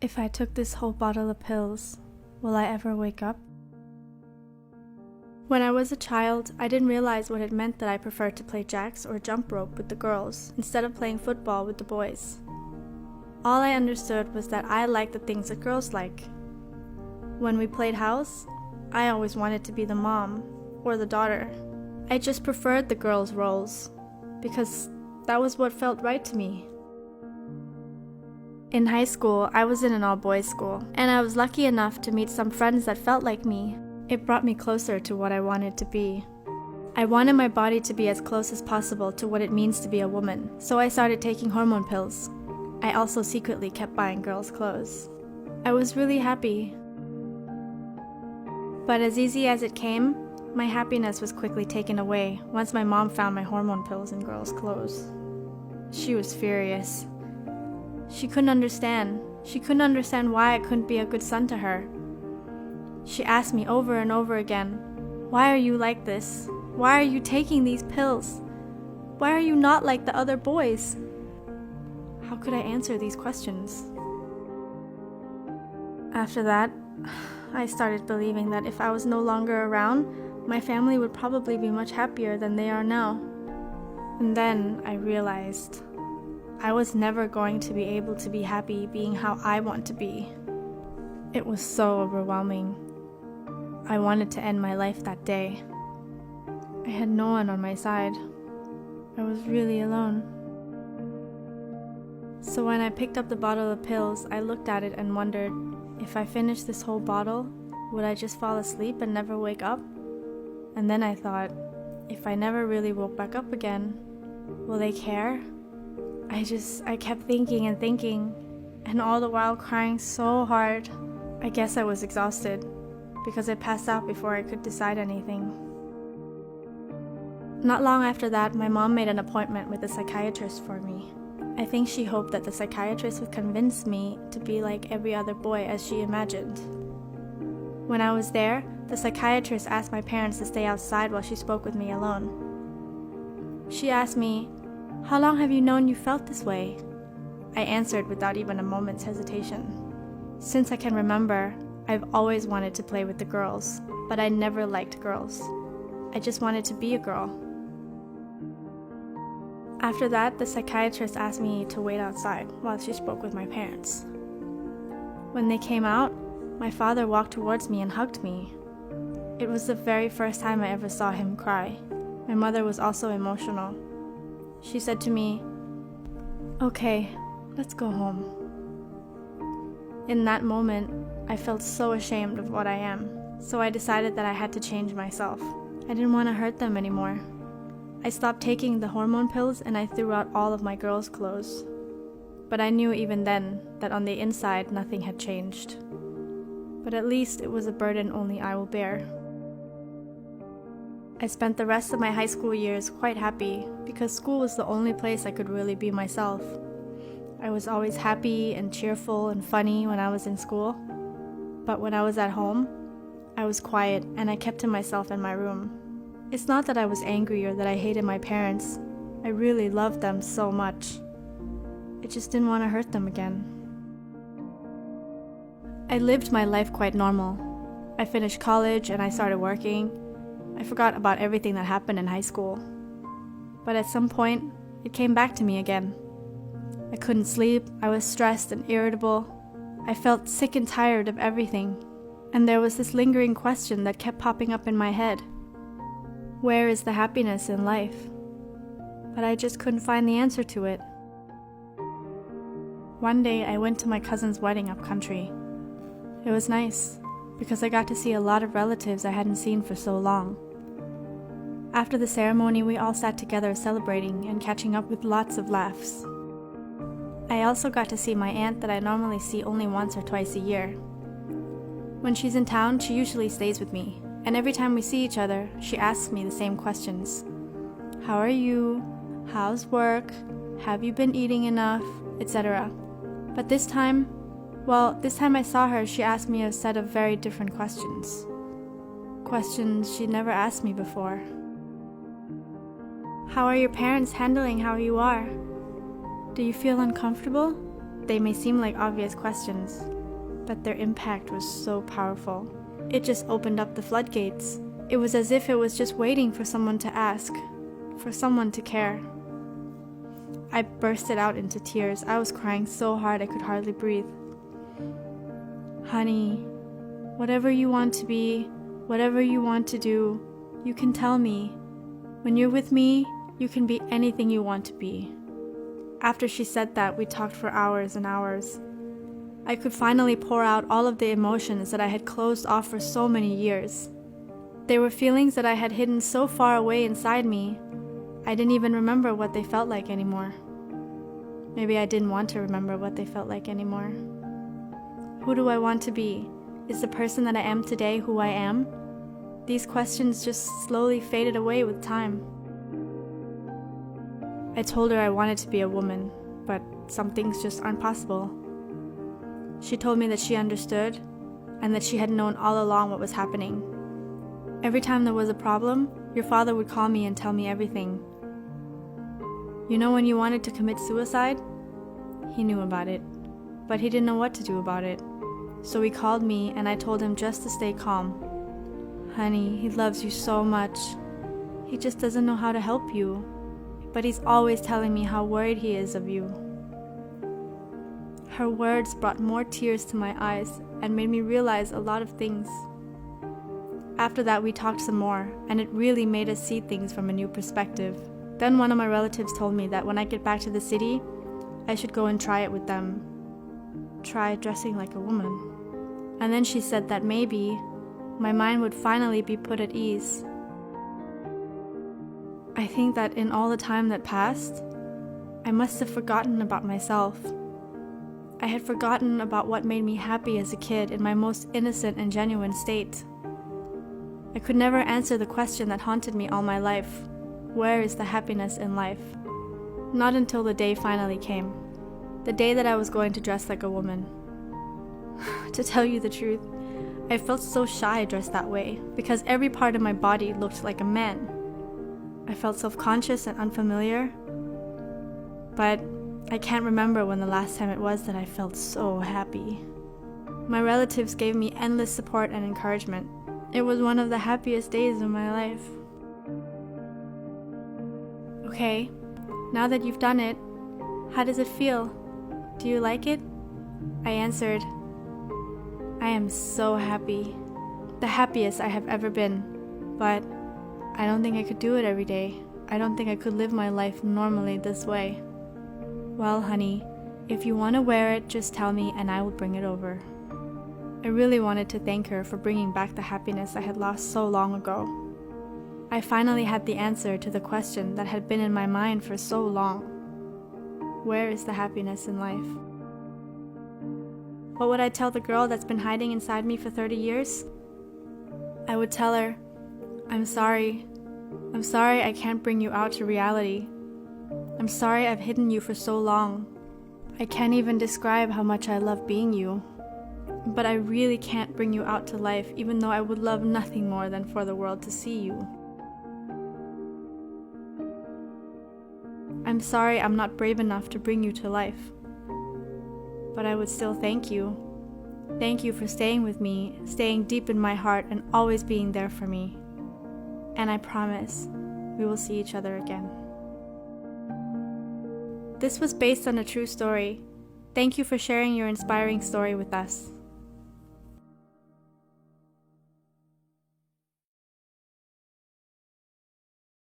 If I took this whole bottle of pills, will I ever wake up? When I was a child, I didn't realize what it meant that I preferred to play jacks or jump rope with the girls instead of playing football with the boys. All I understood was that I liked the things that girls like. When we played house, I always wanted to be the mom or the daughter. I just preferred the girls' roles because that was what felt right to me. In high school, I was in an all-boys school, and I was lucky enough to meet some friends that felt like me. It brought me closer to what I wanted to be. I wanted my body to be as close as possible to what it means to be a woman, so I started taking hormone pills. I also secretly kept buying girls' clothes. I was really happy. But as easy as it came, my happiness was quickly taken away once my mom found my hormone pills in girls' clothes. She was furious. She couldn't understand. She couldn't understand why I couldn't be a good son to her. She asked me over and over again, "Why are you like this? Why are you taking these pills? Why are you not like the other boys?" How could I answer these questions? After that, I started believing that if I was no longer around, my family would probably be much happier than they are now. And then I realized I was never going to be able to be happy being how I want to be. It was so overwhelming. I wanted to end my life that day. I had no one on my side. I was really alone. So when I picked up the bottle of pills, I looked at it and wondered, if I finished this whole bottle, would I just fall asleep and never wake up? And then I thought, if I never really woke back up again, will they care? I kept thinking and thinking, and all the while crying so hard. I guess I was exhausted, because I passed out before I could decide anything. Not long after that, my mom made an appointment with a psychiatrist for me. I think she hoped that the psychiatrist would convince me to be like every other boy as she imagined. When I was there, the psychiatrist asked my parents to stay outside while she spoke with me alone. She asked me, "How long have you known you felt this way?" I answered without even a moment's hesitation. Since I can remember, I've always wanted to play with the girls, but I never liked girls. I just wanted to be a girl. After that, the psychiatrist asked me to wait outside while she spoke with my parents. When they came out, my father walked towards me and hugged me. It was the very first time I ever saw him cry. My mother was also emotional. She said to me, "Okay, let's go home." In that moment, I felt so ashamed of what I am, so I decided that I had to change myself. I didn't want to hurt them anymore. I stopped taking the hormone pills and I threw out all of my girls' clothes. But I knew even then that on the inside nothing had changed. But at least it was a burden only I will bear. I spent the rest of my high school years quite happy because school was the only place I could really be myself. I was always happy and cheerful and funny when I was in school. But when I was at home, I was quiet and I kept to myself in my room. It's not that I was angry or that I hated my parents. I really loved them so much. I just didn't want to hurt them again. I lived my life quite normal. I finished college and I started working. I forgot about everything that happened in high school. But at some point, it came back to me again. I couldn't sleep, I was stressed and irritable. I felt sick and tired of everything. And there was this lingering question that kept popping up in my head. Where is the happiness in life? But I just couldn't find the answer to it. One day I went to my cousin's wedding up country. It was nice, because I got to see a lot of relatives I hadn't seen for so long. After the ceremony, we all sat together celebrating and catching up with lots of laughs. I also got to see my aunt that I normally see only once or twice a year. When she's in town, she usually stays with me, and every time we see each other, she asks me the same questions. How are you? How's work? Have you been eating enough? Etc. But this time I saw her, she asked me a set of very different questions. Questions she'd never asked me before. How are your parents handling how you are? Do you feel uncomfortable? They may seem like obvious questions, but their impact was so powerful. It just opened up the floodgates. It was as if it was just waiting for someone to ask, for someone to care. I bursted out into tears. I was crying so hard I could hardly breathe. Honey, whatever you want to be, whatever you want to do, you can tell me. When you're with me, you can be anything you want to be. After she said that, we talked for hours and hours. I could finally pour out all of the emotions that I had closed off for so many years. They were feelings that I had hidden so far away inside me, I didn't even remember what they felt like anymore. Maybe I didn't want to remember what they felt like anymore. Who do I want to be? Is the person that I am today who I am? These questions just slowly faded away with time. I told her I wanted to be a woman, but some things just aren't possible. She told me that she understood, and that she had known all along what was happening. Every time there was a problem, your father would call me and tell me everything. You know when you wanted to commit suicide? He knew about it, but he didn't know what to do about it. So he called me and I told him just to stay calm. Honey, he loves you so much. He just doesn't know how to help you. But he's always telling me how worried he is of you. Her words brought more tears to my eyes and made me realize a lot of things. After that, we talked some more, and it really made us see things from a new perspective. Then one of my relatives told me that when I get back to the city, I should go and try it with them. Try dressing like a woman. And then she said that maybe my mind would finally be put at ease. I think that in all the time that passed, I must have forgotten about myself. I had forgotten about what made me happy as a kid in my most innocent and genuine state. I could never answer the question that haunted me all my life. Where is the happiness in life? Not until the day finally came. The day that I was going to dress like a woman. To tell you the truth, I felt so shy dressed that way because every part of my body looked like a man. I felt self-conscious and unfamiliar, but I can't remember when the last time it was that I felt so happy. My relatives gave me endless support and encouragement. It was one of the happiest days of my life. Okay, now that you've done it, how does it feel? Do you like it? I answered, I am so happy. The happiest I have ever been. But I don't think I could do it every day. I don't think I could live my life normally this way. Well, honey, if you want to wear it, just tell me and I will bring it over. I really wanted to thank her for bringing back the happiness I had lost so long ago. I finally had the answer to the question that had been in my mind for so long. Where is the happiness in life? What would I tell the girl that's been hiding inside me for 30 years? I would tell her, I'm sorry. I'm sorry I can't bring you out to reality. I'm sorry I've hidden you for so long. I can't even describe how much I love being you. But I really can't bring you out to life, even though I would love nothing more than for the world to see you. I'm sorry I'm not brave enough to bring you to life. But I would still thank you. Thank you for staying with me, staying deep in my heart, and always being there for me. And I promise we will see each other again. This was based on a true story. Thank you for sharing your inspiring story with us.